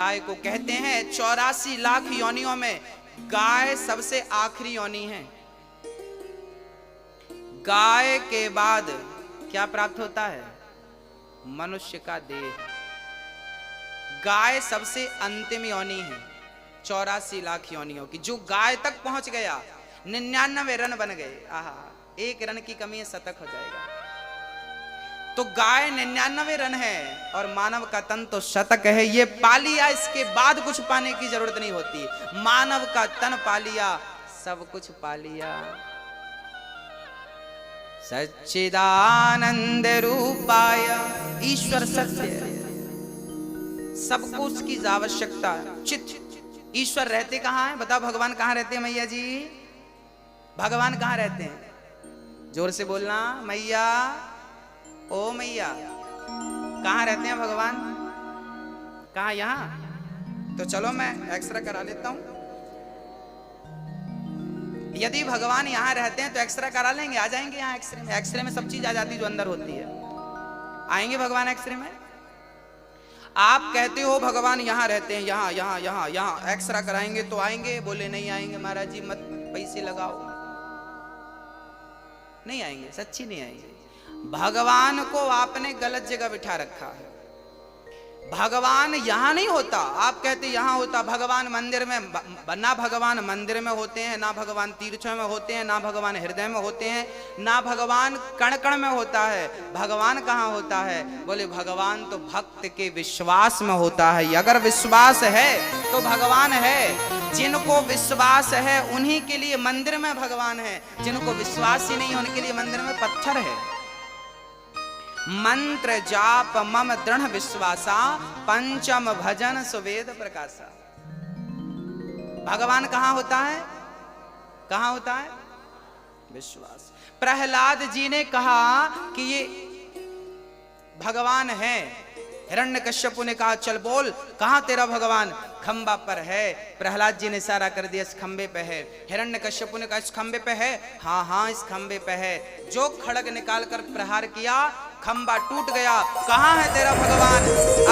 गाय को कहते हैं 84 लाख योनियों में गाय सबसे आखिरी योनि है। गाय के बाद क्या प्राप्त होता है? मनुष्य का देह। गाय सबसे अंतिम योनि है 84 लाख योनियों की। जो गाय तक पहुंच गया 99 रन बन गए। आहा, एक रन की कमी है, शतक हो जाएगा। तो गाय 99 रन है और मानव का तन तो शतक है। ये पा लिया, इसके बाद कुछ पाने की जरूरत नहीं होती। मानव का तन पा लिया, सब कुछ पा लिया। सच्चिदानंद रूपाय, ईश्वर सत्य, सबको उसकी आवश्यकता। चित ईश्वर रहते कहां है? बताओ भगवान कहां रहते हैं मैया जी? भगवान कहां रहते हैं? जोर से बोलना, मैया, ओ मैया, कहां रहते हैं भगवान? कहां? यहां? तो चलो मैं एक्सरे करा लेता हूं। यदि भगवान यहां रहते हैं तो एक्सरे करा लेंगे, आ जाएंगे यहां एक्सरे में। एक्सरे में सब चीज आ जाती है जो अंदर होती है। आएंगे भगवान एक्सरे में? आप कहते हो भगवान यहां रहते हैं, यहां यहां यहां यहां एक्सरे कराएंगे तो आएंगे? बोले नहीं आएंगे महाराज जी, मत पैसे लगाओ, नहीं आएंगे, सच्ची नहीं आएंगे। भगवान को आपने गलत जगह बिठा रखा है। भगवान यहां नहीं होता। आप कहते यहां होता। भगवान मंदिर में, ना भगवान मंदिर में होते हैं, ना भगवान तीर्थों में होते हैं, ना भगवान हृदय में होते हैं, ना भगवान कण कण में होता है। भगवान कहां होता है? बोले भगवान तो भक्त के विश्वास में होता है। अगर विश्वास है तो भगवान है। जिनको विश्वास है उन्हीं के लिए मंदिर में भगवान है। जिनको विश्वास ही नहीं उनके लिए मंदिर में पत्थर है। मंत्र जाप मम दृढ़ विश्वासा, पंचम भजन सुवेद प्रकाशा। भगवान कहां होता है? कहां होता है? विश्वास। प्रहलाद जी ने कहा कि ये भगवान है। हिरण्यकश्यपु ने कहा चल बोल, कहां तेरा भगवान? खंबा पर है। प्रहलाद जी ने इशारा कर दिया इस खंबे पे है। हिरण्यकश्यपु ने कहा इस खंबे पे है? हाँ हाँ इस खंबे पे है। जो खड़ग निकाल कर प्रहार किया, खंबा टूट गया। कहां है तेरा भगवान?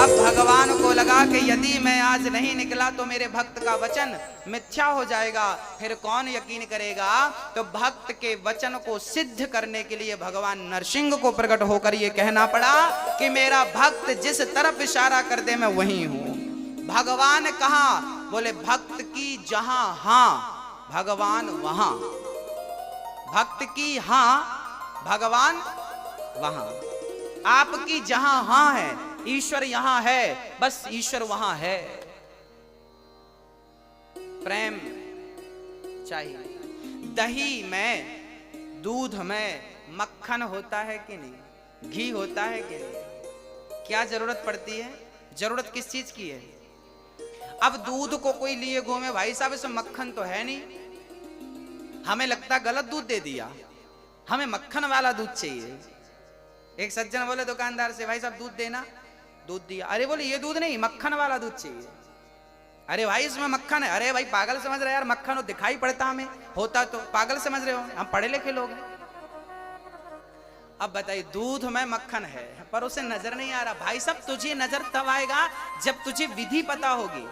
अब भगवान को लगा कि यदि मैं आज नहीं निकला तो मेरे भक्त का वचन मिथ्या हो जाएगा, फिर कौन यकीन करेगा? तो भक्त के वचन को सिद्ध करने के लिए भगवान नरसिंह को प्रकट होकर यह कहना पड़ा कि मेरा भक्त जिस तरफ इशारा कर दे मैं वहीं हूं। भगवान कहां? बोले भक्त की जहां हां भगवान वहां। भक्त की हां भगवान वहां। आपकी जहां हां है, ईश्वर यहां है, बस ईश्वर वहां है। प्रेम चाहिए। दही में, दूध में मक्खन होता है कि नहीं? घी होता है कि नहीं? क्या जरूरत पड़ती है? जरूरत किस चीज की है? अब दूध को कोई लिए घूमे, भाई साहब इसमें मक्खन तो है नहीं, हमें लगता गलत दूध दे दिया, हमें मक्खन वाला दूध चाहिए। एक सज्जन बोले दुकानदार से, भाई साहब दूध देना। दूध दिया। अरे बोले ये दूध नहीं, मक्खन वाला दूध चाहिए। अरे भाई इसमें मक्खन है। अरे भाई पागल समझ रहे यार, मक्खन हो दिखाई पड़ता, हमें होता तो पागल समझ रहे हो, हम पढ़े लिखे लोग हैं। अब बताइए दूध में मक्खन है पर उसे नजर नहीं आ रहा। भाई साहब तुझे नजर तब आएगा जब तुझे विधि पता होगी।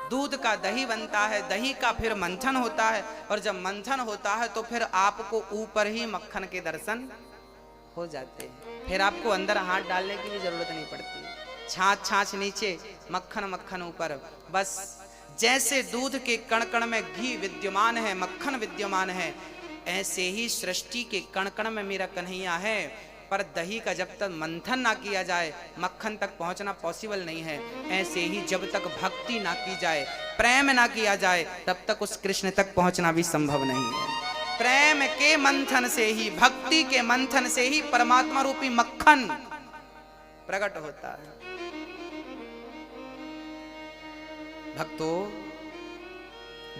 दूध का दही बनता है, दही का फिर मंथन होता है, और जब मंथन होता है तो फिर आपको ऊपर ही मक्खन के दर्शन हो जाते हैं। फिर आपको अंदर हाथ डालने की भी जरूरत नहीं पड़ती। छाछ छाछ नीचे, मक्खन मक्खन ऊपर। बस जैसे दूध के कण कण में घी विद्यमान है, मक्खन विद्यमान है, ऐसे ही सृष्टि के कण कण में मेरा कन्हैया है। पर दही का जब तक मंथन ना किया जाए मक्खन तक पहुंचना पॉसिबल नहीं है। ऐसे ही जब तक भक्ति ना की जाए, प्रेम ना किया जाए, तब तक उस कृष्ण तक पहुंचना भी संभव नहीं है। प्रेम के मंथन से ही, भक्ति के मंथन से ही परमात्मा रूपी मक्खन प्रकट होता है। भक्तों,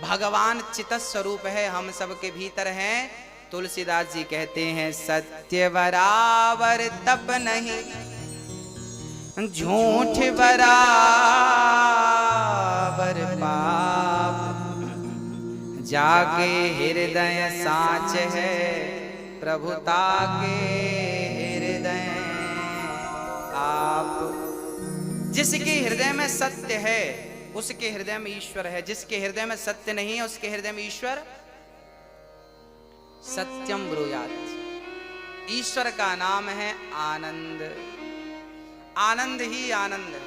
भगवान चित स्वरूप है, हम सबके भीतर हैं। तुलसीदास जी कहते हैं सत्य बराबर तप नहीं, झूठ बराबर पाप, जाके हृदय साच है प्रभुता के हृदय आप। जिसके हृदय में सत्य है उसके हृदय में ईश्वर है। जिसके हृदय में सत्य नहीं है उसके हृदय में ईश्वर सत्यम ब्रूयात्। ईश्वर का नाम है आनंद। आनंद ही आनंद है।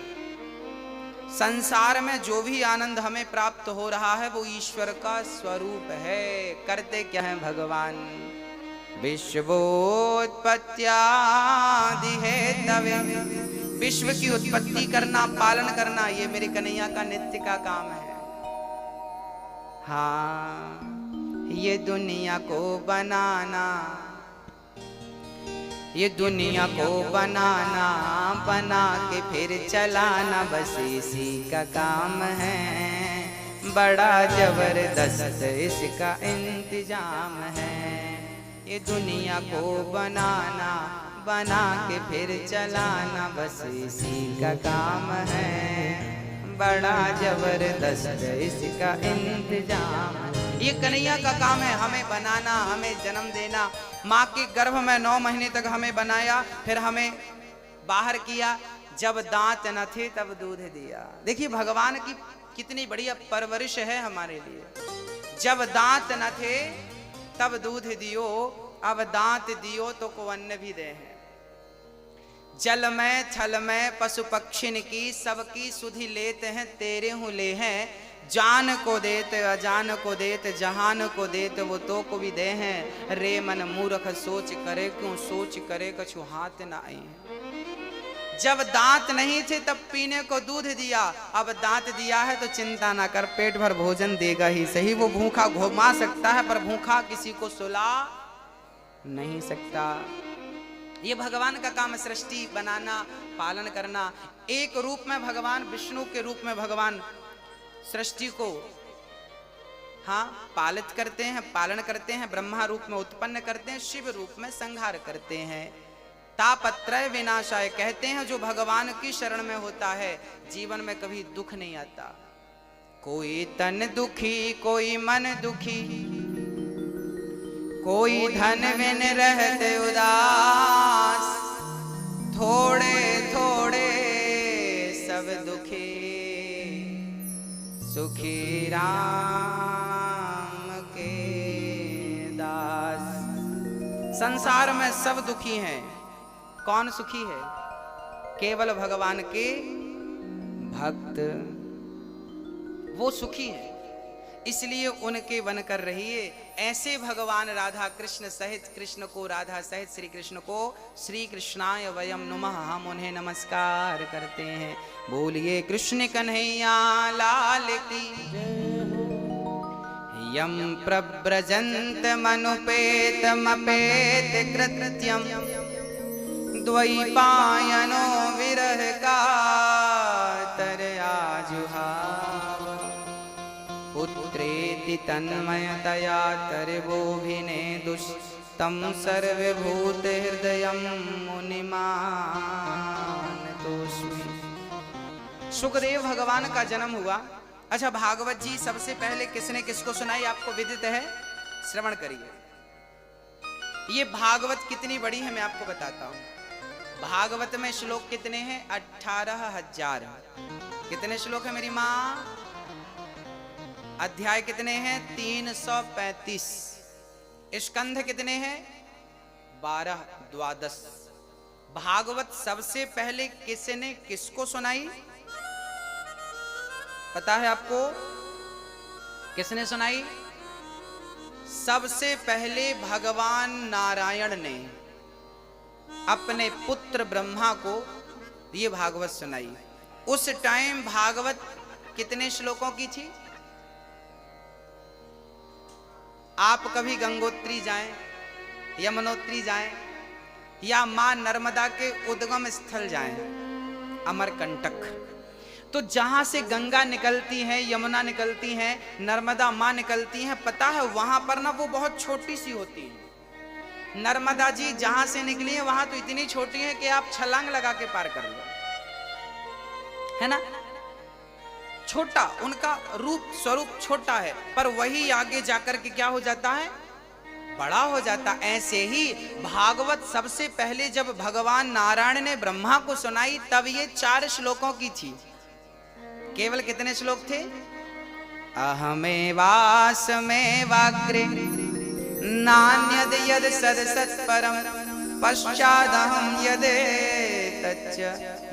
संसार में जो भी आनंद हमें प्राप्त हो रहा है वो ईश्वर का स्वरूप है। करते क्या है भगवान? विश्वोत्पत्त्यादि हेतवे, विश्व की उत्पत्ति करना, पालन करना, ये मेरे कन्हैया का नित्य का काम है। हाँ, ये दुनिया को बनाना, ये दुनिया को बनाना, बना के फिर चलाना, बस इसी का काम है। बड़ा जबरदस्त इसका इंतजाम है। ये दुनिया को बनाना, बना के फिर चलाना, बस इसी का काम है। बड़ा जबरदस्त इसका इंतजाम है। ये कन्हैया का काम है, हमें बनाना, हमें जन्म देना। माँ के गर्भ में 9 महीने तक हमें बनाया, फिर हमें बाहर किया। जब दांत न थे तब दूध दिया। देखिए भगवान की कितनी बढ़िया परवरिश है हमारे लिए। जब दांत न थे तब दूध दियो, अब दांत दियो तो को अन्न भी दे हैं। जल में छल में पशु पक्षिन की, सबकी सुधि लेते हैं, तेरे हूँ ले हैं। जान को देते अजान को देते, जहान को देते वो तो को भी दे हैं। रे मन मूर्ख सोच करे क्यों, सोच करे कछु हाथ न आए। जब दांत नहीं थे तब पीने को दूध दिया, अब दांत दिया है तो चिंता ना कर, पेट भर भोजन देगा ही सही। वो भूखा घुमा सकता है पर भूखा किसी को सुला नहीं सकता। ये भगवान का काम है, सृष्टि बनाना, पालन करना। एक रूप में भगवान, विष्णु के रूप में भगवान सृष्टि को पालित करते हैं, पालन करते हैं। ब्रह्मा रूप में उत्पन्न करते हैं, शिव रूप में संहार करते हैं। तापत्रय विनाशाय कहते हैं, जो भगवान की शरण में होता है जीवन में कभी दुख नहीं आता। कोई तन दुखी, कोई मन दुखी, कोई धन बिन रहते उदास, थोड़े थोड़े सब दुखी, सुखी राम के दास। संसार में सब दुखी हैं, कौन सुखी है? केवल भगवान के भक्त, वो सुखी है। इसलिए उनके वन कर रहिए। ऐसे भगवान राधा कृष्ण सहित, कृष्ण को राधा सहित श्री कृष्ण को श्री कृष्णाय वयम नुमः, हम उन्हें नमस्कार करते हैं। बोलिए कृष्ण कन्हैया लाल की। यम प्रव्रजन्त मनुपेत मपेत कृत्यम, द्वैपायनो विरह कातरयाजुहाव, पुत्रेति तन्मयतया तर्वोभिने दुष्टं सर्वभूत हृदयं मुनिमानतोऽस्मि। सुखदेव भगवान का जन्म हुआ। अच्छा, भागवत जी सबसे पहले किसने किसको सुनाई आपको विदित है? श्रवण करिए। ये भागवत कितनी बड़ी है मैं आपको बताता हूं। भागवत में श्लोक कितने हैं? 18,000। कितने श्लोक है मेरी माँ? अध्याय कितने हैं? 335। स्कंध कितने हैं? 12, 12। भागवत सबसे पहले किसने किसको सुनाई पता है आपको? किसने सुनाई? सबसे पहले भगवान नारायण ने अपने पुत्र ब्रह्मा को ये भागवत सुनाई। उस टाइम भागवत कितने श्लोकों की थी? आप कभी गंगोत्री जाएं, यमुनोत्री जाएं, या मां नर्मदा के उद्गम स्थल जाएं, अमरकंटक, तो जहां से गंगा निकलती है, यमुना निकलती है, नर्मदा मां निकलती हैं, पता है वहां पर ना वो बहुत छोटी सी होती है। नर्मदा जी जहां से निकली है वहां तो इतनी छोटी है कि आप छलांग लगा के पार कर लो, है ना? छोटा, उनका रूप स्वरूप छोटा है, पर वही आगे जाकर के क्या हो जाता है? बड़ा हो जाता। ऐसे ही भागवत सबसे पहले जब भगवान नारायण ने ब्रह्मा को सुनाई तब ये 4 श्लोकों की थी। केवल कितने श्लोक थे? अहमेवास्मेवाग्रे नान्यद यद सदसत्परम पश्चादहं यदेतच्च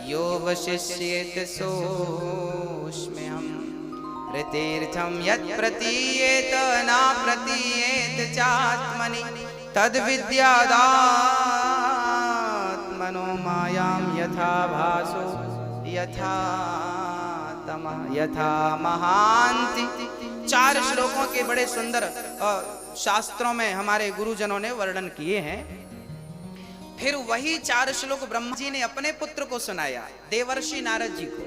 यो वशिष्येत सोऽस्म्यहम् ऋतीर्थं यत् प्रतीयेत न प्रतीयेत चात्मनि तद्विद्यादात्मनो मायां यथा भासो यथा तमः यथा महान्ति। 4 श्लोकों के बड़े सुंदर शास्त्रों में हमारे गुरुजनों ने वर्णन किए हैं। फिर वही 4 श्लोक ब्रह्मा जी ने अपने पुत्र को सुनाया, देवर्षि नारद जी को।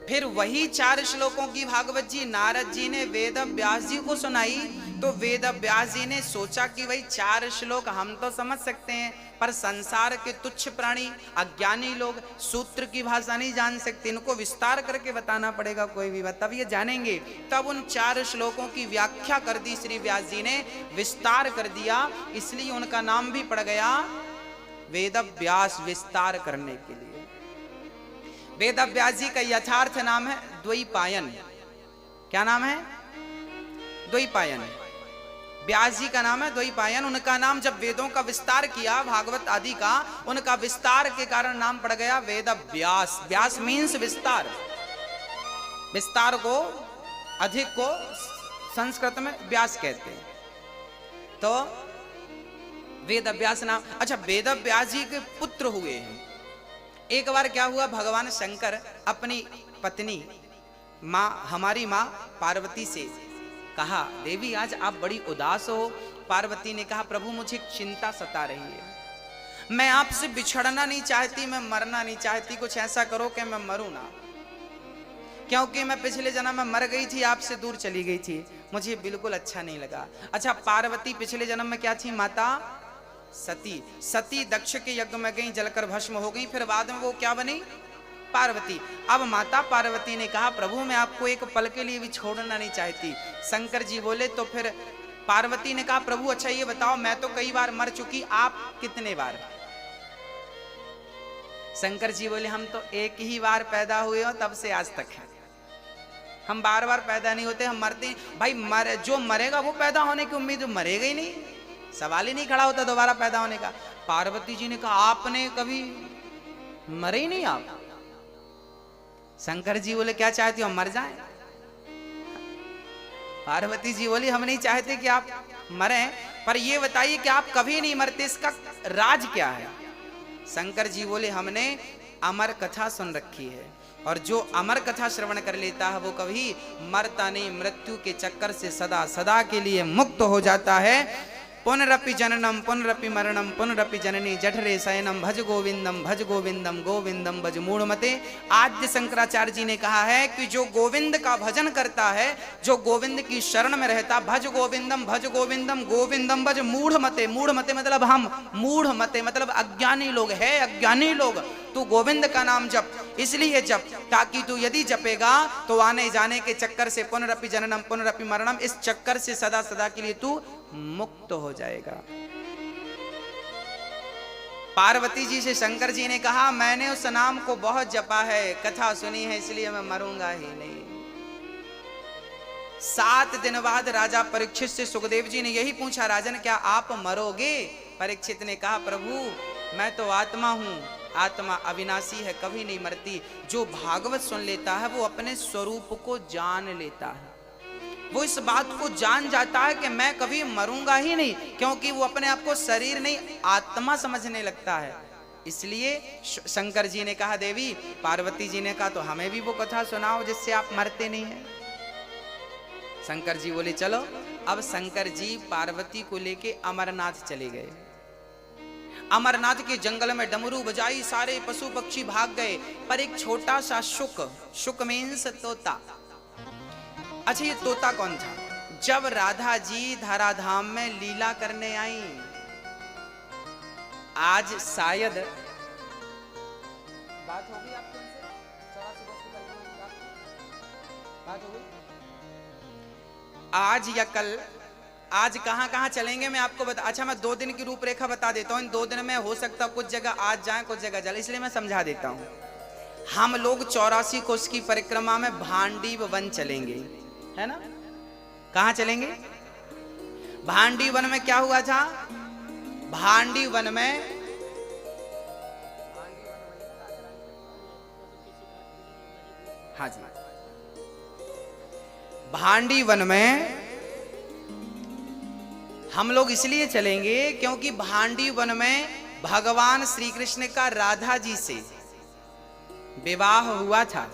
फिर वही 4 श्लोकों की भागवत जी नारद जी ने वेद व्यास जी को सुनाई। तो वेद व्यास जी ने सोचा कि भाई 4 श्लोक हम तो समझ सकते हैं, पर संसार के तुच्छ प्राणी अज्ञानी लोग सूत्र की भाषा नहीं जान सकते, इनको विस्तार करके बताना पड़ेगा कोई भी बात, तब ये जानेंगे। तब उन 4 श्लोकों की व्याख्या कर दी श्री व्यास जी ने, विस्तार कर दिया, इसलिए उनका नाम भी पड़ गया वेद व्यास, विस्तार करने के लिए। वेद व्यास जी का यथार्थ नाम है द्वैपायन। क्या नाम है? द्वैपायन। व्यास जी का नाम है द्वैपायन। उनका नाम जब वेदों का विस्तार किया, भागवत आदि का, उनका विस्तार के कारण नाम पड़ गया वेद व्यास। व्यास मीन्स विस्तार। विस्तार को, अधिक को संस्कृत में व्यास कहते हैं। तो वेद व्यास नाम। अच्छा, वेद व्यास जी के पुत्र हुए हैं। एक बार क्या हुआ, भगवान शंकर अपनी पत्नी माँ, हमारी माँ पार्वती से कहा, देवी आज आप बड़ी उदास हो। पार्वती ने कहा, प्रभु मुझे चिंता सता रही है, मैं आपसे बिछड़ना नहीं चाहती, मैं मरना नहीं चाहती, कुछ ऐसा करो कि मैं मरूं ना, क्योंकि मैं पिछले जन्म में मर गई थी, आपसे दूर चली गई थी, मुझे बिल्कुल अच्छा नहीं लगा। अच्छा, पार्वती पिछले जन्म में क्या थी? माता सती। सती दक्ष के यज्ञ में गई, जलकर भस्म हो गई, फिर बाद में वो क्या बनी? पार्वती। अब माता पार्वती ने कहा, प्रभु मैं आपको एक पल के लिए भी छोड़ना नहीं चाहती। शंकर जी बोले, तो फिर पार्वती ने कहा, प्रभु अच्छा ये बताओ, मैं तो कई बार मर चुकी, आप कितने बार? शंकर जी बोले, हम तो एक ही बार पैदा हुए हो, तब से आज तक है, हम बार बार पैदा नहीं होते, हम मरते हैं। भाई जो मरेगा वो पैदा होने की उम्मीद, मरेगा ही नहीं, सवाल ही नहीं खड़ा होता दोबारा पैदा होने का। पार्वती जी ने कहा, आपने कभी मरे ही नहीं आप? शंकर जी बोले, क्या चाहती हो हम मर जाएं? पार्वती जी बोली, हम नहीं चाहते कि आप मरें, पर ये बताइए कि आप कभी नहीं मरते, इसका राज क्या है? शंकर जी बोले, हमने अमर कथा सुन रखी है, और जो अमर कथा श्रवण कर लेता है वो कभी मरता नहीं, मृत्यु के चक्कर से सदा सदा के लिए मुक्त हो जाता है। पुनरपि जननम पुनरपि मरणम पुनरपि जननी जठरे शयनम भज गोविंदम गोविंदम भज मूढ़मते। आद्य शंकराचार्य जी ने कहा है कि जो गोविंद का भजन करता है, जो गोविंद की शरण में रहता, भज गोविंदम गोविंदम भज मूढ़मते। मूढ़मते मतलब हम, मूढ़मते मतलब अज्ञानी लोग है, अज्ञानी लोग। तू गोविंद का नाम जप, इसलिए जप ताकि तू यदि जपेगा तो आने जाने के चक्कर से, पुनरपि जननम पुनरपि मरणम, इस चक्कर से सदा सदा के लिए तू मुक्त हो जाएगा। पार्वती जी से शंकर जी ने कहा, मैंने उस नाम को बहुत जपा है, कथा सुनी है, इसलिए मैं मरूंगा ही नहीं। 7 दिन बाद राजा परीक्षित से सुखदेव जी ने यही पूछा, राजन क्या आप मरोगे? परीक्षित ने कहा, प्रभु मैं तो आत्मा हूं, आत्मा अविनाशी है, कभी नहीं मरती। जो भागवत सुन लेता है वो अपने स्वरूप को जान लेता है, वो इस बात को जान जाता है कि मैं कभी मरूंगा ही नहीं, क्योंकि वो अपने आप को शरीर नहीं आत्मा समझने लगता है। इसलिए शंकर जी ने कहा, देवी, पार्वती जी ने कहा, तो हमें भी वो कथा सुनाओ जिससे आप मरते नहीं हैं। शंकर जी बोले, चलो। अब शंकर जी पार्वती को लेके अमरनाथ चले गए। अमरनाथ के जंगल में डमरू बजाई, सारे पशु पक्षी भाग गए, पर एक छोटा सा शुक मीन्स तोता। अच्छा, ये तोता कौन था? जब राधा जी धराधाम में लीला करने आई, आज शायद बात होगी आपके बात होगी आज या कल, आज कहां कहां चलेंगे मैं आपको बता। अच्छा, मैं 2 दिन की रूपरेखा बता देता हूं। इन 2 दिन में हो सकता कुछ जगह आज जाए, कुछ जगह चले, इसलिए मैं समझा देता हूं। हम लोग 84 कोस की परिक्रमा में भांडीव वन चलेंगे, है ना? कहां चलेंगे? भांडी वन में क्या हुआ था? भांडी वन में हाँ जी, भांडी वन में हम लोग इसलिए चलेंगे क्योंकि भांडी वन में भगवान श्री कृष्ण का राधा जी से विवाह हुआ था।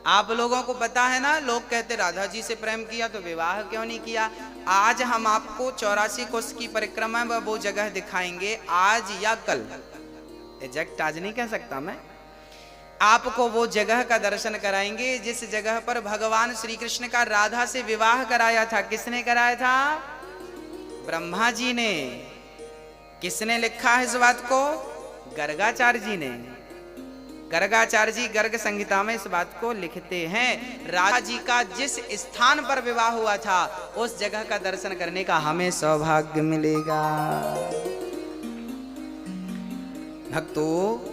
आप लोगों को पता है ना, लोग कहते राधा जी से प्रेम किया तो विवाह क्यों नहीं किया। आज हम आपको 84 कोस की परिक्रमा में वो जगह दिखाएंगे, आज या कल, एग्जैक्ट आज नहीं कह सकता मैं, आपको वो जगह का दर्शन कराएंगे जिस जगह पर भगवान श्री कृष्ण का राधा से विवाह कराया था। किसने कराया था? ब्रह्मा जी ने। किसने लिखा है इस बात को? गर्गाचार्य जी ने। गर्गाचार्य जी गर्ग संहिता में इस बात को लिखते हैं। राधा जी का जिस स्थान पर विवाह हुआ था उस जगह का दर्शन करने का हमें सौभाग्य मिलेगा। भक्तों,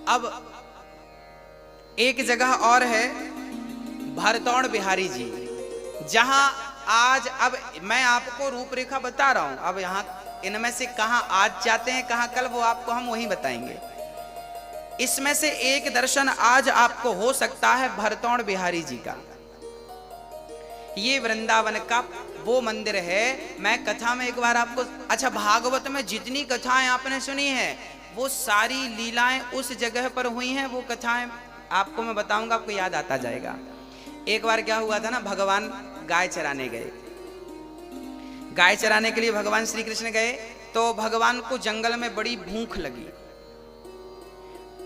अब एक जगह और है भरतौड़ बिहारी जी, जहां आज, अब मैं आपको रूपरेखा बता रहा हूं, अब यहां इनमें से कहां आज जाते हैं कहां कल, वो आपको हम वही बताएंगे। इसमें से एक दर्शन आज आपको हो सकता है भरतौड़ बिहारी जी का। ये वृंदावन का वो मंदिर है। मैं कथा में एक बार आपको, अच्छा, भागवत में जितनी कथाएं आपने सुनी है वो सारी लीलाएं उस जगह पर हुई हैं। वो कथाएं आपको मैं बताऊंगा, आपको याद आता जाएगा। एक बार क्या हुआ था ना, भगवान गाय चराने गए। गाय चराने के लिए भगवान श्री कृष्ण गए तो भगवान को जंगल में बड़ी भूख लगी,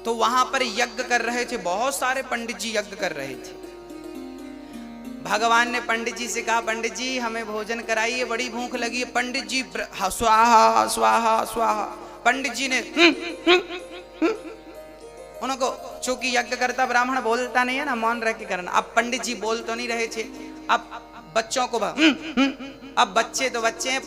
तो वहां पर यज्ञ कर रहे थे, बहुत सारे पंडित जी यज्ञ कर रहे थे। भगवान ने पंडित जी से कहा, पंडित जी हमें भोजन कराइए, बड़ी भूख लगी है। पंडित जी स्वाहा स्वाहा स्वाहा, पंडित जी ने उनको, चूंकि यज्ञ करता ब्राह्मण बोलता नहीं है ना, मौन रह के करना। अब पंडित जी बोल तो नहीं रहे थे, अब बच्चों को अब बच्चे तो बच्चे हैं,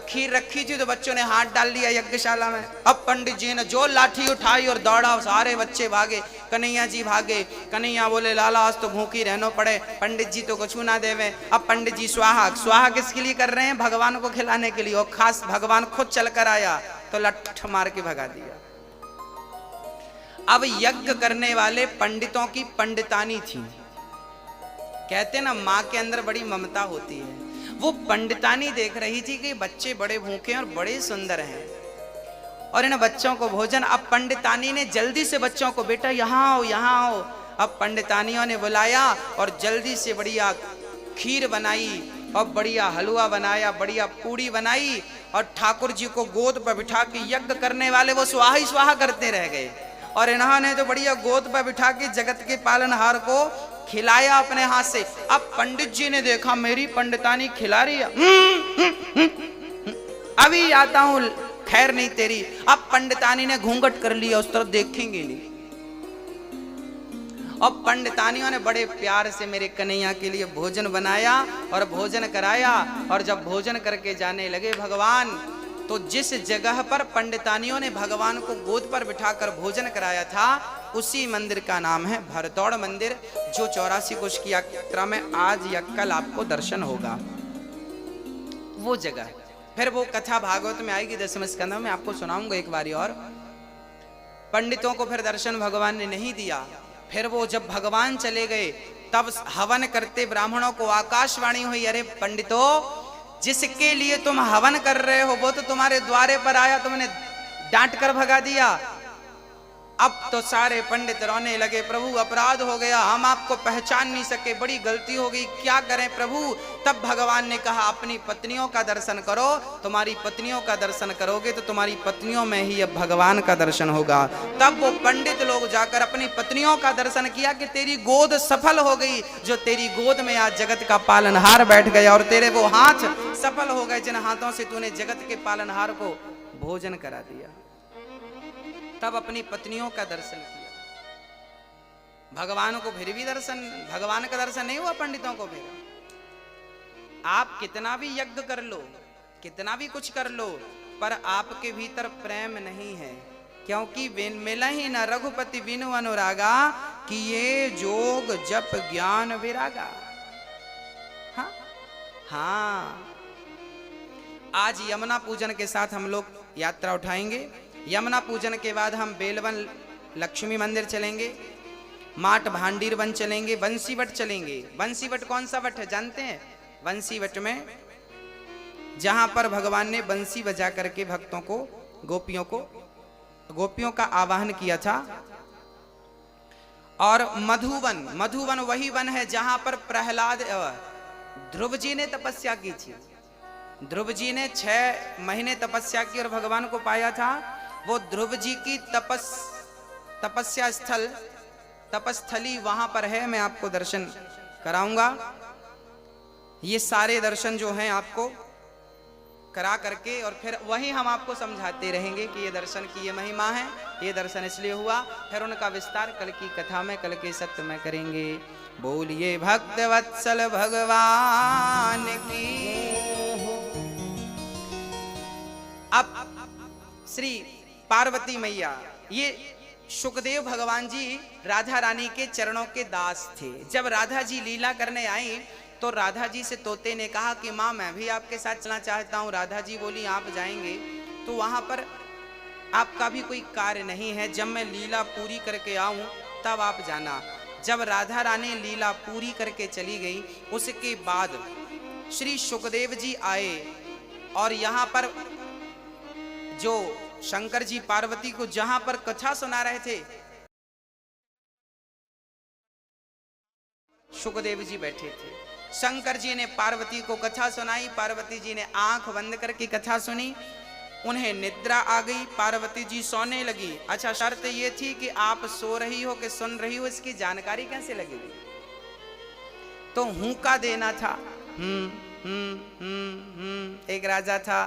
खीर रखी थी तो बच्चों ने हाथ डाल लिया यज्ञशाला में। अब पंडित जी ने जो लाठी उठाई और दौड़ा, सारे बच्चे भागे, कन्हैया जी भागे। कन्हैया बोले, लाला आज तो भूखी रहना पड़े, पंडित जी तो कुछ ना देवे। अब पंडित जी स्वाहा स्वाहा किसके लिए कर रहे हैं? भगवान को खिलाने के लिए, और खास भगवान खुद चल कर आया तो लठ मार के भगा दिया। अब यज्ञ करने वाले पंडितों की पंडितानी थी। कहते ना माँ के अंदर बड़ी ममता होती है। वो पंडितानी देख रही थी कि बच्चे बड़े भूखे हैं और बड़े सुंदर हैं और इन बच्चों को भोजन। अब पंडितानी ने जल्दी से बच्चों को, बेटा यहाँ आओ यहाँ आओ। अब पंडितानियों ने बुलाया और जल्दी से बढ़िया खीर बनाई और बढ़िया हलवा बनाया, बढ़िया पूड़ी बनाई, और ठाकुर जी को गोद पर बिठा के यज्ञ करने वाले वो स्वाहा ही स्वाहा करते रह गए। और इन्होंने तो बढ़िया गोद पर बिठा के जगत के पालनहार को खिलाया अपने हाथ से। अब पंडित जी ने देखा मेरी पंडितानी खिला रही है, अभी आता हूं, खैर नहीं तेरी। अब पंडितानी ने घूंघट कर लिया, उस तरफ देखेंगे नहीं। अब पंडितानियों ने बड़े प्यार से मेरे कन्हैया के लिए भोजन बनाया और भोजन कराया। और जब भोजन करके जाने लगे भगवान, तो जिस जगह पर पंडितानियों ने भगवान को गोद पर बिठाकर भोजन कराया था उसी मंदिर का नाम है भरतौड़ मंदिर, जो 84 कोश की यात्रा में आज या कल आपको दर्शन होगा। वो जगह, फिर वो कथा भागवत में आएगी 10वें स्कंध में, आपको सुनाऊंगा एक बारी और। पंडितों को फिर दर्शन भगवान ने नहीं दिया। फिर वो जब भगवान चले गए तब हवन करते ब्राह्मणों को आकाशवाणी हुई, अरे पंडितों, जिसके लिए तुम हवन कर रहे हो वो तो तुम्हारे द्वारे पर आया, तुमने डांट कर भगा दिया। अब तो सारे पंडित रोने लगे, प्रभु अपराध हो गया, हम आपको पहचान नहीं सके, बड़ी गलती हो गई, क्या करें प्रभु। तब भगवान ने कहा अपनी पत्नियों का दर्शन करो, तुम्हारी पत्नियों का दर्शन करोगे तो तुम्हारी पत्नियों में ही अब भगवान का दर्शन होगा। तब वो पंडित लोग जाकर अपनी पत्नियों का दर्शन किया कि तेरी गोद सफल हो गई, जो तेरी गोद में आज जगत का पालनहार बैठ गया, और तेरे वो हाथ सफल हो गए जिन हाथों से तूने जगत के पालनहार को भोजन करा दिया। तब अपनी पत्नियों का दर्शन किया। भगवान को फिर भी दर्शन, भगवान का दर्शन नहीं हुआ पंडितों को। फिर आप कितना भी यज्ञ कर लो, कितना भी कुछ कर लो, पर आपके भीतर प्रेम नहीं है, क्योंकि मिला ही न रघुपति बिनु अनुरागा, कि ये जोग जप ज्ञान विरागा। हाँ हाँ, आज यमुना पूजन के साथ हम लोग यात्रा उठाएंगे। यमुना पूजन के बाद हम बेलवन लक्ष्मी मंदिर चलेंगे, माट भांडीर वन चलेंगे, बंसीवट चलेंगे। बंसीवट कौन सा वट है जानते हैं? बंसीवट में जहां पर भगवान ने बंसी बजा करके भक्तों को, गोपियों का आवाहन किया था। और मधुवन, मधुवन वही वन है जहां पर प्रहलाद ध्रुव जी ने तपस्या की थी। ध्रुव जी ने 6 महीने तपस्या की और भगवान को पाया था। वो ध्रुव जी की तपस्या स्थल, तपस्थली वहां पर है। मैं आपको दर्शन कराऊंगा। ये सारे दर्शन जो हैं आपको करा करके और फिर वही हम आपको समझाते रहेंगे कि ये दर्शन की ये महिमा है, ये दर्शन इसलिए हुआ। फिर उनका विस्तार कल की कथा में, कल के सत्य में करेंगे। बोलिए भक्त वत्सल भगवान की। अब श्री पार्वती मैया, ये सुखदेव भगवान जी राधा रानी के चरणों के दास थे। जब राधा जी लीला करने आई तो राधा जी से तोते ने कहा कि माँ मैं भी आपके साथ चलना चाहता हूँ। राधा जी बोली आप जाएंगे तो वहां पर आपका भी कोई कार्य नहीं है, जब मैं लीला पूरी करके आऊं तब आप जाना। जब राधा रानी लीला पूरी करके चली गई, उसके बाद श्री सुखदेव जी आए और यहाँ पर जो शंकर जी पार्वती को जहां पर कथा सुना रहे थे, सुखदेव जी बैठे थे। शंकर जी ने पार्वती को कथा सुनाई। पार्वती जी ने आंख बंद करके कथा सुनी। उन्हें निद्रा आ गई, पार्वती जी सोने लगी। अच्छा, शर्त ये थी कि आप सो रही हो कि सुन रही हो इसकी जानकारी कैसे लगेगी? तो हुंका देना था। एक राजा था,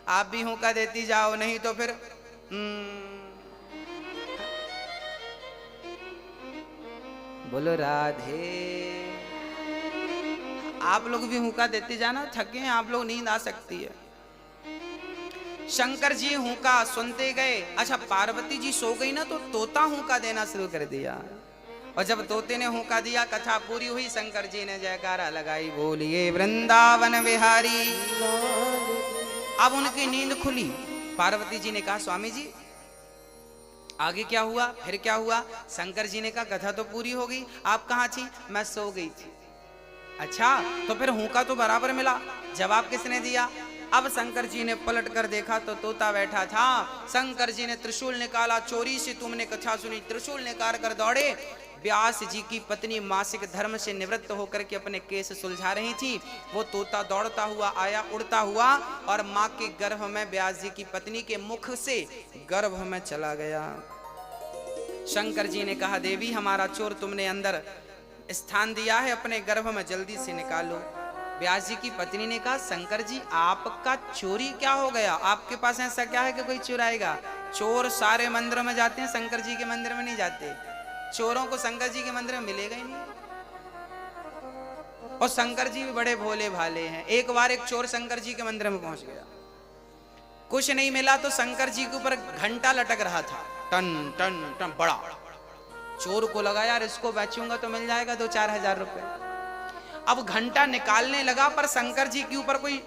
आप भी हुंका देती जाओ, नहीं तो फिर बोलो राधे। आप लोग भी हुंका देते जाना, थके हैं आप लोग, नींद आ सकती है। शंकर जी हुंका सुनते गए। अच्छा, पार्वती जी सो गई ना तो तोता हुंका देना शुरू कर दिया। और जब तोते ने हुंका दिया, कथा पूरी हुई, शंकर जी ने जयकारा लगाई, बोलिए वृंदावन बिहारी। अब उनकी नींद खुली। पार्वती जी ने कहा स्वामी जी आगे क्या हुआ, फिर क्या हुआ? शंकर जी ने कहा कथा तो पूरी हो गई, आप कहाँ थी? मैं सो गई थी। अच्छा, तो फिर हुंका तो बराबर मिला, जवाब किसने दिया? अब शंकर जी ने पलट कर देखा तो तोता बैठा था। शंकर जी ने त्रिशूल निकाला, चोरी से तुमने कथा सुनी। त्रिशूल निकाल कर दौड़े। व्यास जी की पत्नी मासिक धर्म से निवृत्त होकर के अपने केस सुलझा रही थी। वो तोता दौड़ता हुआ आया, उड़ता हुआ और माँ के गर्भ में, व्यास जी की पत्नी के मुख से गर्भ में चला गया। शंकर जी ने कहा देवी हमारा चोर तुमने अंदर स्थान दिया है, अपने गर्भ में जल्दी से निकालो। व्यास जी की पत्नी ने कहा शंकर जी आपका चोरी क्या हो गया? आपके पास ऐसा क्या है कि कोई चुराएगा? चोर सारे मंदिरों में जाते हैं, शंकर जी के मंदिर में नहीं जाते। चोरों को शंकर जी के मंदिर में मिलेगा ही नहीं। और शंकर जी भी बड़े भोले भाले हैं। एक बार एक चोर शंकर जी के मंदिर में पहुंच गया, कुछ नहीं मिला तो शंकर जी के ऊपर घंटा लटक रहा था, टन टन टन बड़ा। चोर को लगा यार इसको बेचूंगा तो मिल जाएगा 2-4 हजार रुपए। अब घंटा निकालने लगा पर शंकर जी के ऊपर कोई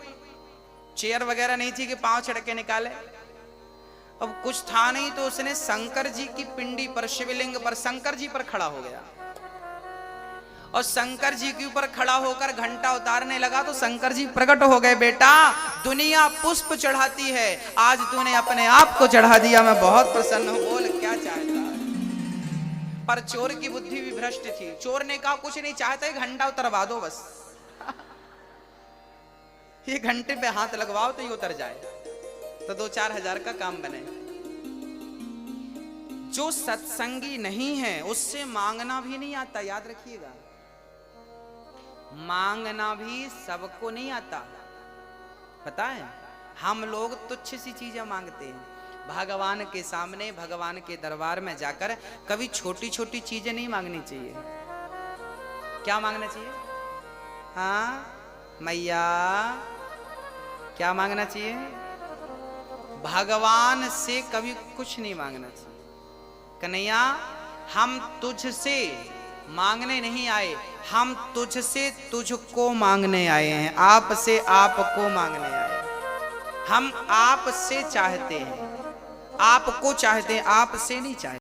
चेयर वगैरह नहीं थी कि पांव छड़के निकाले। अब कुछ था नहीं तो उसने शंकर जी की पिंडी पर, शिवलिंग पर, शंकर जी पर खड़ा हो गया और शंकर जी के ऊपर खड़ा होकर घंटा उतारने लगा तो शंकर जी प्रकट हो गए। बेटा दुनिया पुष्प चढ़ाती है, आज तूने अपने आप को चढ़ा दिया, मैं बहुत प्रसन्न हूं, बोल क्या चाहता। पर चोर की बुद्धि भी भ्रष्ट थी। चोर ने कहा कुछ नहीं चाहता, घंटा उतरवा दो बस। ये घंटे पे हाथ लगवाओ तो ये उतर जाए, तो 2-4 हजार का काम बने। जो सत्संगी नहीं है उससे मांगना भी नहीं आता, याद रखिएगा। मांगना भी सबको नहीं आता, पता है। हम लोग तुच्छ सी चीजें मांगते हैं। भगवान के सामने, भगवान के दरबार में जाकर कभी छोटी छोटी चीजें नहीं मांगनी चाहिए। क्या मांगना चाहिए? हाँ मैया, क्या मांगना चाहिए? भगवान से कभी कुछ नहीं मांगना चाहिए। कन्हैया हम तुझसे मांगने नहीं आए, हम तुझसे तुझको मांगने आए हैं, आपसे आपको मांगने आए हैं। हम आपसे चाहते हैं, आपको चाहते हैं, आपसे नहीं चाहते।